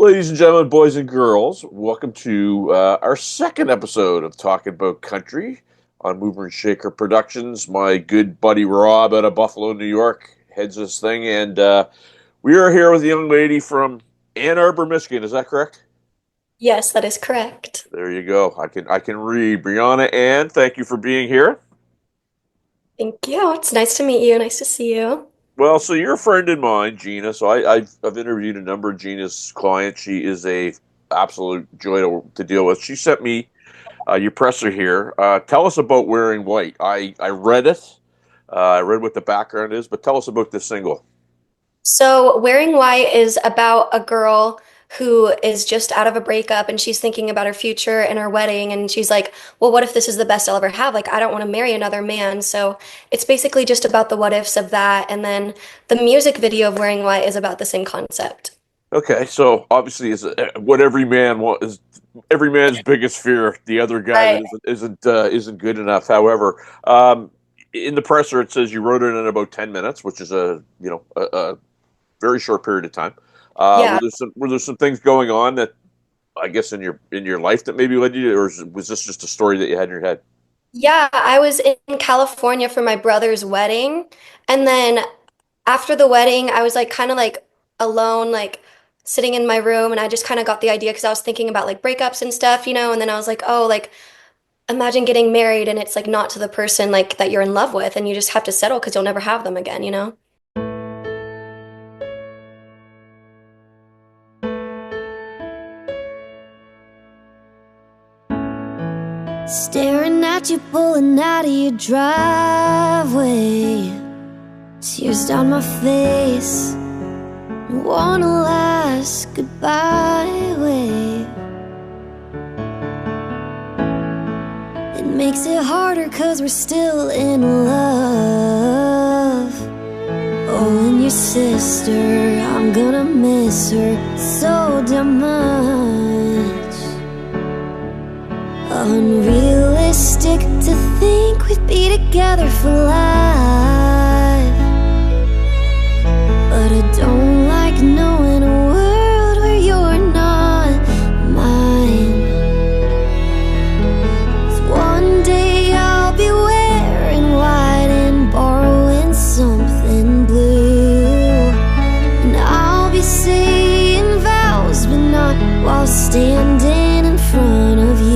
ladies and gentlemen, boys and girls, welcome to our second episode of Talking About Country on Mover and Shaker Productions. My good buddy Rob out of Buffalo, New York, heads this thing, and we are here with a young lady from Ann Arbor, Michigan. Is that correct? Yes, that is correct. There you go. I can read. Briana Ann, thank you for being here. Thank you. It's nice to meet you. Nice to see you. Well, so you're a friend of mine, Gina. So I've interviewed a number of Gina's clients. She is a absolute joy to deal with. She sent me your presser here. Tell us about Wearing White. I read it. I read what the background is, but tell us about this single. So, Wearing White is about a girl who is just out of a breakup and she's thinking about her future and her wedding. And she's like, well, what if this is the best I'll ever have? Like, I don't want to marry another man. So, it's basically just about the what ifs of that. And then the music video of Wearing White is about the same concept. Okay, so obviously, is what every man wants is every man's biggest fear. The other guy that Right. isn't good enough. However, in the presser it says you wrote it in about 10 minutes, which is a very short period of time. Yeah. Were there some things going on that I guess in your life that maybe led you to, or was this just a story that you had in your head? Yeah. I was in California for my brother's wedding. And then after the wedding, I was like kind of like alone, like sitting in my room, and I just kind of got the idea because I was thinking about like breakups and stuff, and then I was like, oh, like imagine getting married and it's like not to the person like that you're in love with, and you just have to settle because you'll never have them again. Staring at you pulling out of your driveway, tears down my face, one last goodbye way. It makes it harder cause we're still in love. Oh, and your sister, I'm gonna miss her so damn much. Unrealistic to think we'd be together for life, but I don't like knowing a world where you're not mine. 'Cause one day I'll be wearing white and borrowing something blue, and I'll be saying vows but not while standing in front of you.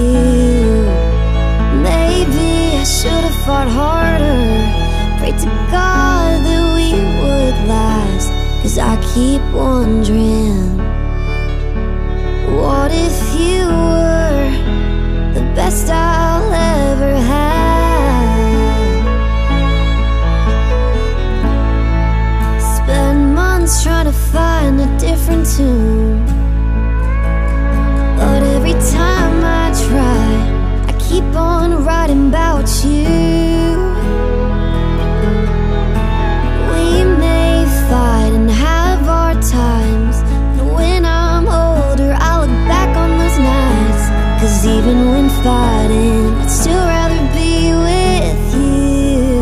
Maybe I should have fought harder, prayed to God that we would last. 'Cause I keep wondering, what if you were the best I'll ever have? Spend months trying to find a different tune, but every time I try, I keep on writing about you. We may fight and have our times, but when I'm older, I look back on those nights. 'Cause even when fighting, I'd still rather be with you.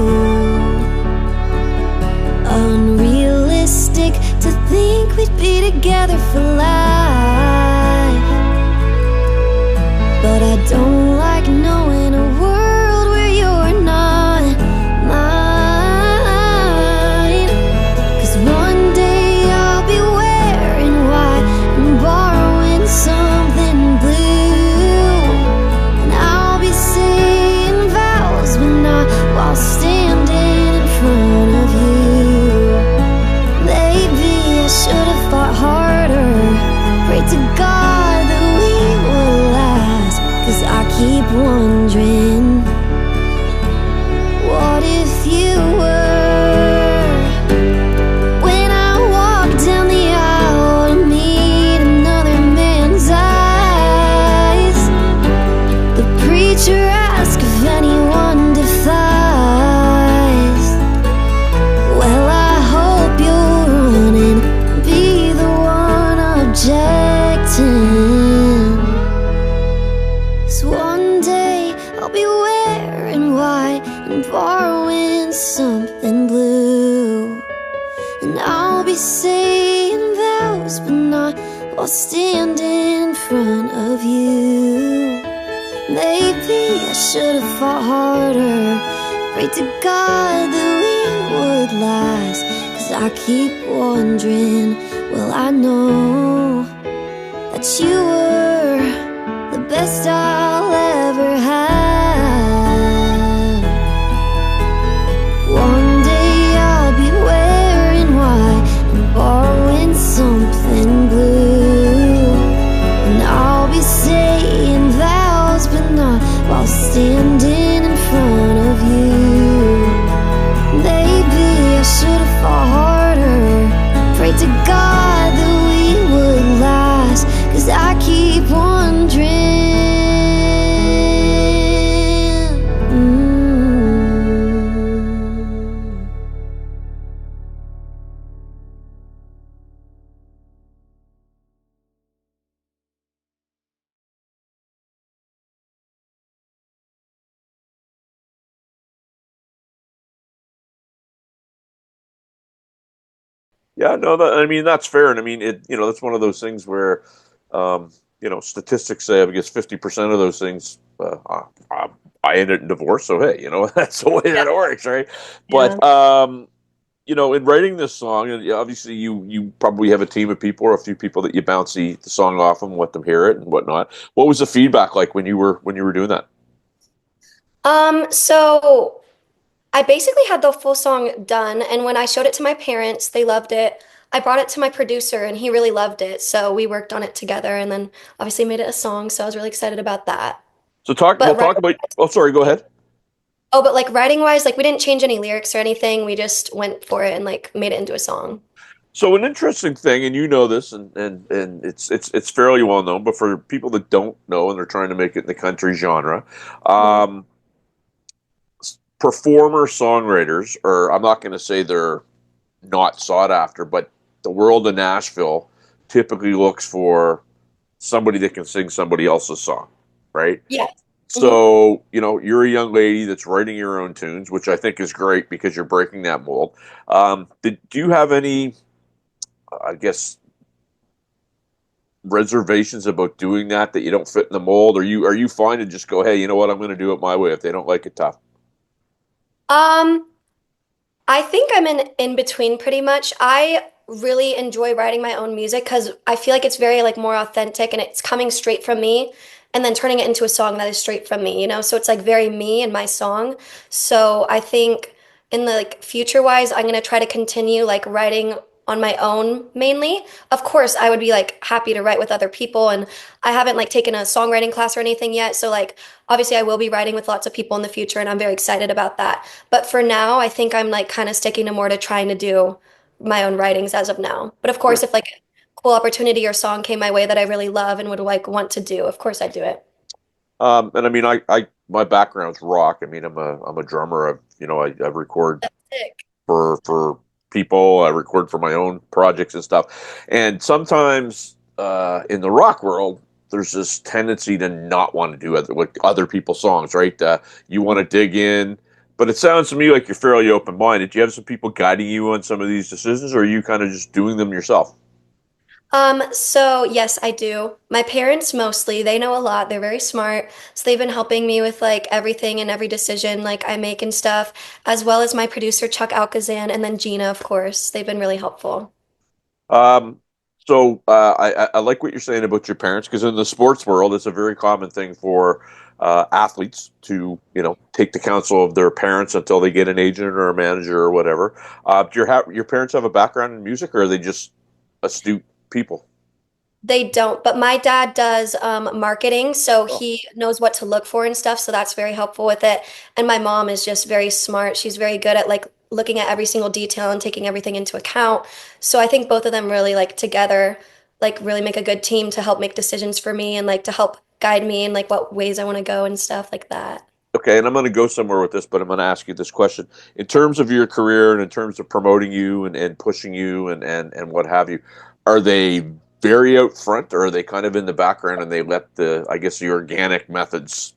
Unrealistic to think we'd be together for life, but I don't like knowing a world where you're not mine. 'Cause one day I'll be wearing white and borrowing something blue, and I'll be saying vows but not while standing in front of you. Maybe I should have fought harder, prayed to God that we will last. 'Cause I keep wondering, what if you were? When I walk down the aisle to meet another man's eyes, the preacher asks if anyone defies. Well, I hope you'll run and be the one objecting. 'Cause one day I'll be wearing white and borrowing something blue, and I'll be saying vows but not while standing in front of you. Maybe I should have fought harder. Pray to God that we would last. 'Cause I keep wondering, will I know that you were the best I'll ever have? One day I'll be wearing white and borrowing something blue, and I'll be saying vows, but not while standing in front of you. Maybe I should have fought harder. Pray to God that we would last. 'Cause I keep wondering. Yeah, no, I mean that's fair, and I mean that's one of those things where, statistics say I guess 50% of those things I ended in divorce. So hey, that's the way Yeah. that works, right? Yeah. But in writing this song, and obviously you probably have a team of people or a few people that you bounce the song off and let them hear it and whatnot. What was the feedback like when you were doing that? So I basically had the full song done, and when I showed it to my parents, they loved it. I brought it to my producer, and he really loved it. So we worked on it together, and then obviously made it a song. So I was really excited about that. So talk. We'll But talk about. Oh, sorry. Go ahead. but like writing wise, like we didn't change any lyrics or anything. We just went for it and like made it into a song. So an interesting thing, and you know this, and it's fairly well known, but for people that don't know and they're trying to make it in the country genre, Mhm. um, performer songwriters, or I'm not going to say they're not sought after, but the world of Nashville typically looks for somebody that can sing somebody else's song, right? Yeah. hmm So, you're a young lady that's writing your own tunes, which I think is great because you're breaking that mold. Do you have any, I guess, reservations about doing that you don't fit in the mold? Are you fine to just go, hey, you know what, I'm going to do it my way. If they don't like it, tough. Um, I think I'm in between pretty much. I really enjoy writing my own music because I feel like it's very like more authentic and it's coming straight from me and then turning it into a song that is straight from me, you know? So it's like very me and my song. So I think in the like future wise, I'm gonna try to continue like writing on my own mainly. Of course, I would be like happy to write with other people and I haven't like taken a songwriting class or anything yet. So like obviously I will be writing with lots of people in the future and I'm very excited about that. But for now, I think I'm like kind of sticking to more to trying to do my own writings as of now. But of course, Sure. if like a cool opportunity or song came my way that I really love and would like want to do, of course I'd do it. And I mean, my background's rock. I mean, I'm a drummer. I record Sick. for people. I record for my own projects and stuff. And sometimes in the rock world, there's this tendency to not want to do other people's songs, right? You want to dig in, but it sounds to me like you're fairly open minded. Do you have some people guiding you on some of these decisions, or are you kind of just doing them yourself? So yes, I do. My parents mostly, they know a lot. They're very smart. So they've been helping me with like everything and every decision like I make and stuff, as well as my producer Chuck Alkazan and then Gina, of course. They've been really helpful. Um, so I like what you're saying about your parents because in the sports world, it's a very common thing for athletes to take the counsel of their parents until they get an agent or a manager or whatever. Do your parents have a background in music, or are they just astute people? They don't, but my dad does marketing, so Oh, he knows what to look for and stuff, so that's very helpful with it. And my mom is just very smart. She's very good at like looking at every single detail and taking everything into account. So I think both of them really like together like really make a good team to help make decisions for me and like to help guide me in like what ways I want to go and stuff like that. okay, and I'm going to go somewhere with this, but I'm going to ask you this question. In terms of your career and in terms of promoting you and pushing you and what have you, are they very out front or are they kind of in the background and they let I guess, the organic methods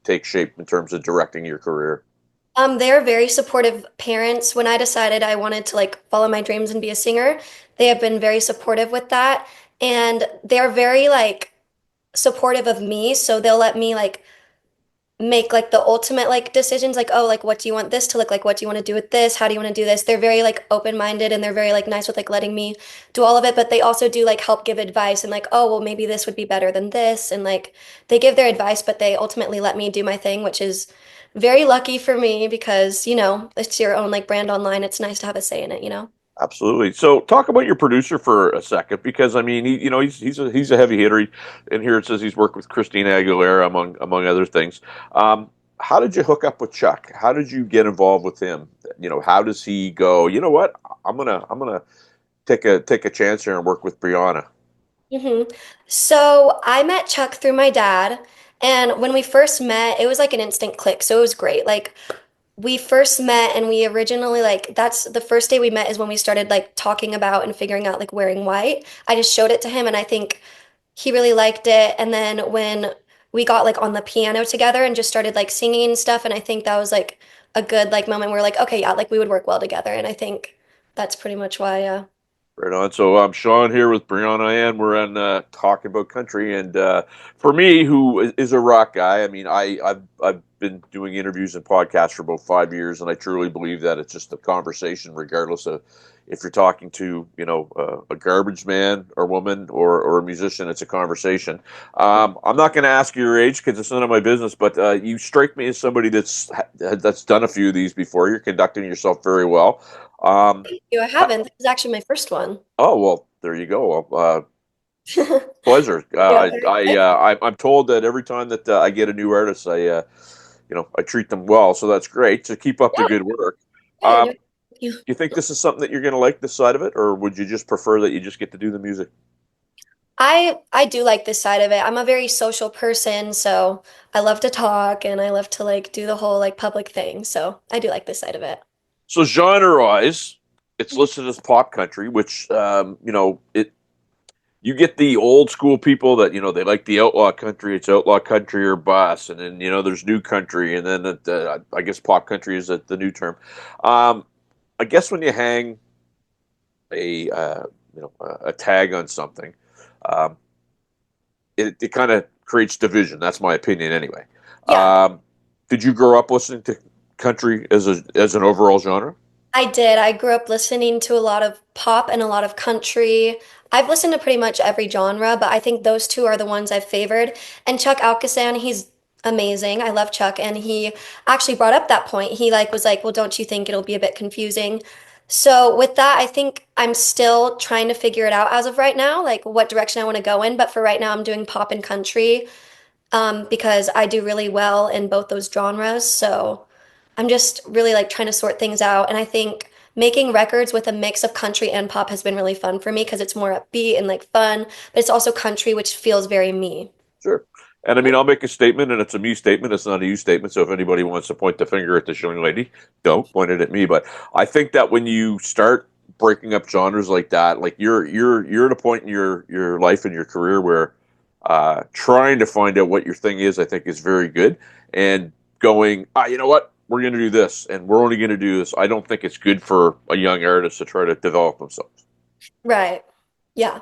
take shape in terms of directing your career? They're very supportive parents. When I decided I wanted to like follow my dreams and be a singer, they have been very supportive with that. and they're very like supportive of me, so they'll let me like make like the ultimate like decisions like, oh, like what do you want this to look like, what do you want to do with this, how do you want to do this. They're very like open-minded, and they're very like nice with like letting me do all of it, but they also do like help give advice and like, oh well, maybe this would be better than this, and like they give their advice, but they ultimately let me do my thing, which is very lucky for me because, it's your own like brand online. It's nice to have a say in it. Absolutely. So, talk about your producer for a second, because I mean, he's a heavy hitter. And here it says he's worked with Christina Aguilera among other things. How did you hook up with Chuck? How did you get involved with him? How does he go? You know what? I'm gonna take a chance here and work with Briana. hmm So I met Chuck through my dad, and when we first met, it was like an instant click. So it was great. Like we first met, and we originally like that's the first day we met is when we started like talking about and figuring out like wearing white. I just showed it to him, and I think he really liked it. And then when we got like on the piano together and just started like singing and stuff, and I think that was like a good like moment where we're like, okay, yeah, like we would work well together. And I think that's pretty much why, yeah. Right on. So I'm Sean here with Briana Ann. We're on talking about country, and for me, who is a rock guy, I mean, I've been doing interviews and podcasts for about 5 years, and I truly believe that it's just a conversation, regardless of if you're talking to a garbage man or woman or a musician. It's a conversation. I'm not going to ask you your age because it's none of my business, but you strike me as somebody that's done a few of these before. You're conducting yourself very well. Um, Thank you. I haven't. This is actually my first one. Oh, well, there you go. Pleasure. Yeah. I'm told that every time that I get a new artist, I treat them well. So that's great. To keep up the Yeah. good work. Yeah. No, Do thank you. you think this is something that you're going to like, this side of it, or would you just prefer that you just get to do the music? I do like this side of it. I'm a very social person, so I love to talk and I love to like do the whole like public thing. So I do like this side of it. So genre-wise, it's listed as pop country, which it you get the old school people that they like the outlaw country. It's outlaw country or bus, and then there's new country, and then I guess pop country is the new term. Um, I guess when you hang a tag on something, um, it kind of creates division. That's my opinion, anyway. Yeah. Did you grow up listening to country as an overall genre? I did. I grew up listening to a lot of pop and a lot of country. I've listened to pretty much every genre, but I think those two are the ones I've favored. And Chuck Alkasan, he's amazing. I love Chuck, and he actually brought up that point. He like was like, "Well, don't you think it'll be a bit confusing?" So with that, I think I'm still trying to figure it out as of right now, like what direction I want to go in. But for right now, I'm doing pop and country, because I do really well in both those genres. So I'm just really like trying to sort things out. And I think making records with a mix of country and pop has been really fun for me because it's more upbeat and like fun, but it's also country, which feels very me. Sure. And I mean, I'll make a statement, and it's a me statement. It's not a you statement. So if anybody wants to point the finger at this young lady, don't point it at me. But I think that when you start breaking up genres like that, like you're at a point in your life and your career where trying to find out what your thing is, I think, is very good. And going, you know what, we're going to do this, and we're only going to do this. I don't think it's good for a young artist to try to develop themselves. Right. Yeah.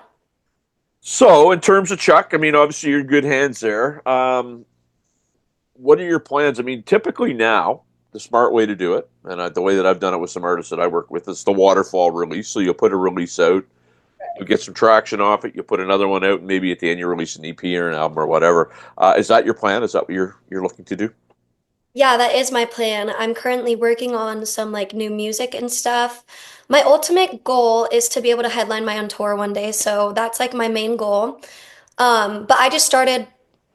So, in terms of Chuck, I mean, obviously you're in good hands there. What are your plans? I mean, typically now, the smart way to do it, and the way that I've done it with some artists that I work with, is the waterfall release. So you'll put a release out, you'll get some traction off it, you'll put another one out, and maybe at the end you release an EP or an album or whatever. Is that your plan? Is that what you're looking to do? Yeah, that is my plan. I'm currently working on some like new music and stuff. My ultimate goal is to be able to headline my own tour one day. So that's like my main goal. But I just started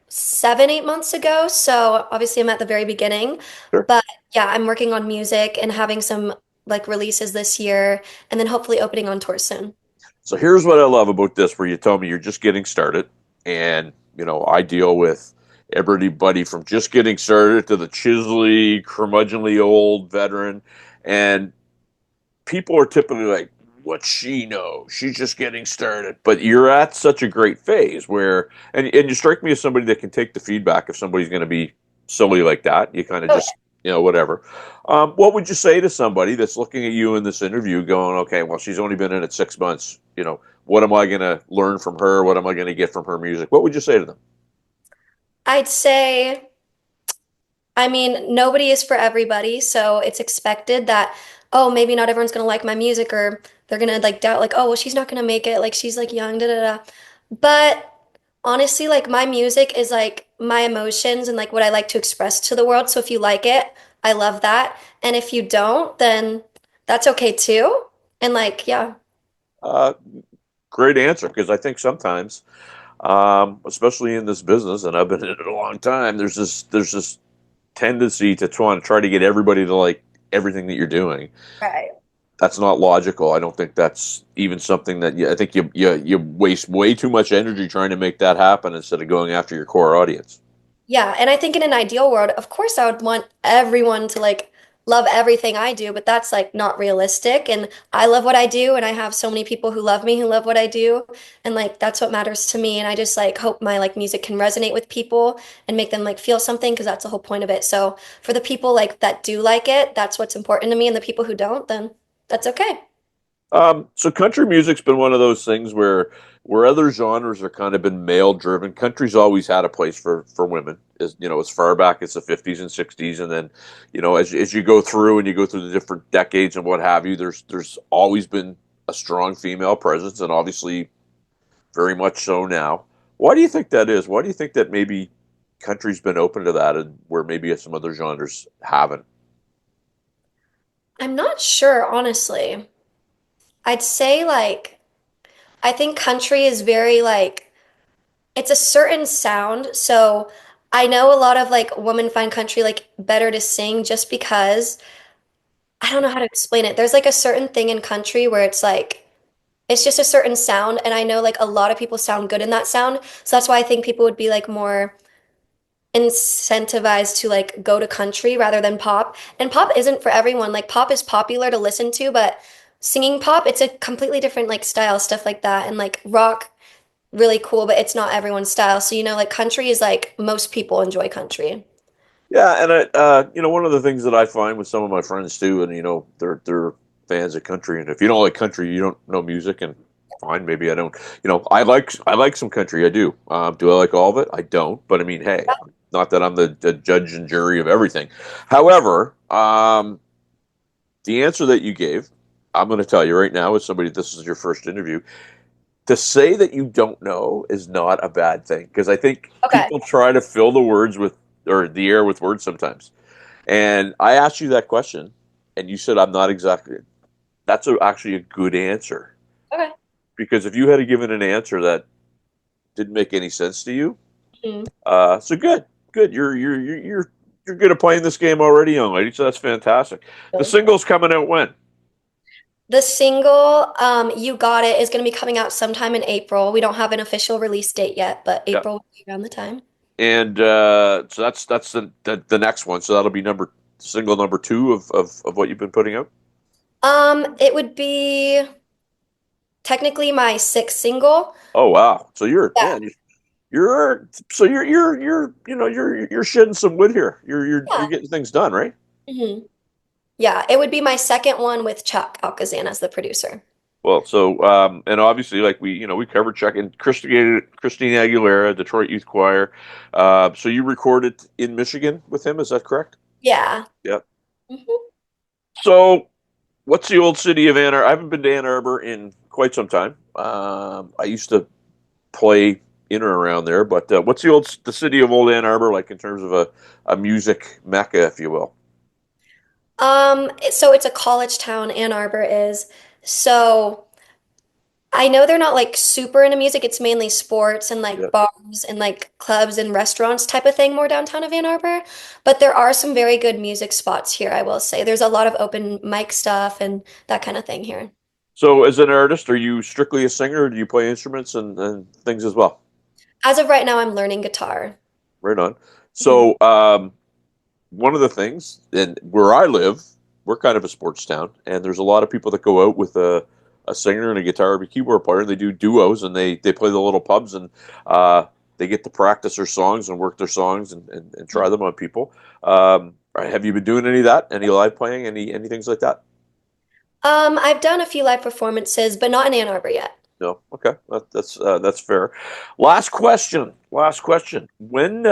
7, 8 months ago. So obviously I'm at the very beginning. Sure. But yeah, I'm working on music and having some like releases this year and then hopefully opening on tour soon. So here's what I love about this, where you tell me you're just getting started, and I deal with everybody from just getting started to the chiselly, curmudgeonly old veteran, and people are typically like, "What she know? She's just getting started." But you're at such a great phase where, and you strike me as somebody that can take the feedback if somebody's going to be silly like that. You kind of Oh, just whatever. What would you say to somebody that's looking at you in this interview, going, "Okay, well, she's only been in it 6 months. What am I going to learn from her? What am I going to get from her music?" What would you say to them? I'd say, I mean, nobody is for everybody, so it's expected that, oh, maybe not everyone's gonna like my music, or they're gonna like doubt, like, oh, well, she's not gonna make it, like she's like young, da da da. But honestly, like my music is like my emotions and like what I like to express to the world. So if you like it, I love that. And if you don't, then that's okay too. And like, yeah. Uh, Great answer, because I think sometimes, especially in this business, and I've been in it a long time, there's this tendency to try to get everybody to like everything that you're doing. Right. That's not logical. I don't think that's even something that I think you waste way too much energy trying to make that happen instead of going after your core audience. Yeah, and I think in an ideal world, of course, I would want everyone to like love everything I do, but that's like not realistic. And I love what I do, and I have so many people who love me who love what I do, and like that's what matters to me. And I just like hope my like music can resonate with people and make them like feel something because that's the whole point of it. So for the people like that do like it, that's what's important to me, and the people who don't, then that's okay. So country music's been one of those things where other genres are kind of been male driven. Country's always had a place for women, as far back as the 50s and 60s, and then as you go through and you go through the different decades and what have you, there's always been a strong female presence, and obviously very much so now. Why do you think that is? Why do you think that maybe country's been open to that, and where maybe some other genres haven't? I'm not sure, honestly. I'd say like I think country is very like it's a certain sound. So I know a lot of like women find country like better to sing just because I don't know how to explain it. There's like a certain thing in country where it's like it's just a certain sound, and I know like a lot of people sound good in that sound. So that's why I think people would be like more incentivized to like go to country rather than pop. And pop isn't for everyone. Like pop is popular to listen to, but singing pop, it's a completely different like style, stuff like that. And like rock really cool, but it's not everyone's style. So, like country is like most people enjoy country. Yeah, and one of the things that I find with some of my friends too, and they're fans of country, and if you don't like country, you don't know music, and fine, maybe I don't. I like some country, I do. Do I like all of it? I don't, but I mean, hey, not that I'm the judge and jury of everything. However, the answer that you gave, I'm going to tell you right now, as somebody, this is your first interview, to say that you don't know is not a bad thing, because I think Okay. people try to fill the words with or the air with words sometimes. And I asked you that question, and you said I'm not exactly. That's actually a good answer, Okay. because if you had given an answer that didn't make any sense to you, Mhm. so good, good. You're good at playing this game already, young lady. So that's fantastic. The single's coming out when? The single, You Got It, is going to be coming out sometime in April. We don't have an official release date yet, but Yeah. April will be around the time. And so that's the next one. So that'll be single number two of what you've been putting out. It would be technically my sixth single. Oh wow! So you're Yeah. man, you're shedding some wood here. You're Yeah. getting things done, right? Mhm. Yeah, it would be my second one with Chuck Alcazan as the producer. Well, so and obviously, like we covered Chuck and Christina Aguilera, Detroit Youth Choir. So you recorded in Michigan with him, is that correct? Yeah. Yep. Mhm. So what's the old city of Ann Arbor? I haven't been to Ann Arbor in quite some time. I used to play in or around there, but what's the city of old Ann Arbor like in terms of a music mecca, if you will? So it's a college town, Ann Arbor is. So I know they're not like super into music. It's mainly sports and Yeah. like bars and like clubs and restaurants type of thing more downtown of Ann Arbor. But there are some very good music spots here, I will say. There's a lot of open mic stuff and that kind of thing here. So as an artist, are you strictly a singer, or do you play instruments and things as well? As of right now, I'm learning guitar. Right on. Mhm. So one of the things, and where I live, we're kind of a sports town, and there's a lot of people that go out with a singer and a guitar or a keyboard player, and they do duos, and they play the little pubs, and uh, they get to practice their songs and work their songs and try them on people. Have you been doing any of that? Any live playing? Any things like that? I've done a few live performances, but not in Ann Arbor yet. No. Okay, that's fair. Last question. Last question. When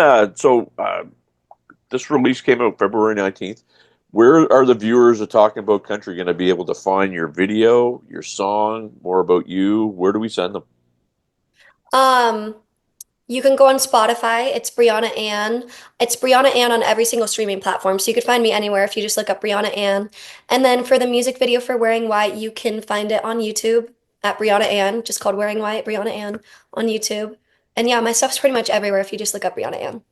this release came out February 19th. Where are the viewers of Talking About Country going to be able to find your video, your song, more about you? Where do we send them? Um, you can go on Spotify. It's Briana Ann. It's Briana Ann on every single streaming platform. So you could find me anywhere if you just look up Briana Ann. And then for the music video for Wearing White, you can find it on YouTube at Briana Ann, just called Wearing White, Briana Ann on YouTube. And yeah, my stuff's pretty much everywhere if you just look up Briana Ann.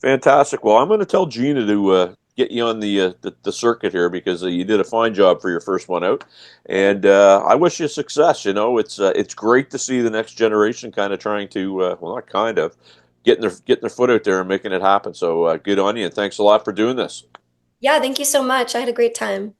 Fantastic. Well, I'm going to tell Gina to get you on the circuit here because you did a fine job for your first one out, and I wish you success. You know, it's great to see the next generation kind of trying to well, not kind of getting their foot out there and making it happen. So good on you, and thanks a lot for doing this. Yeah, thank you so much. I had a great time.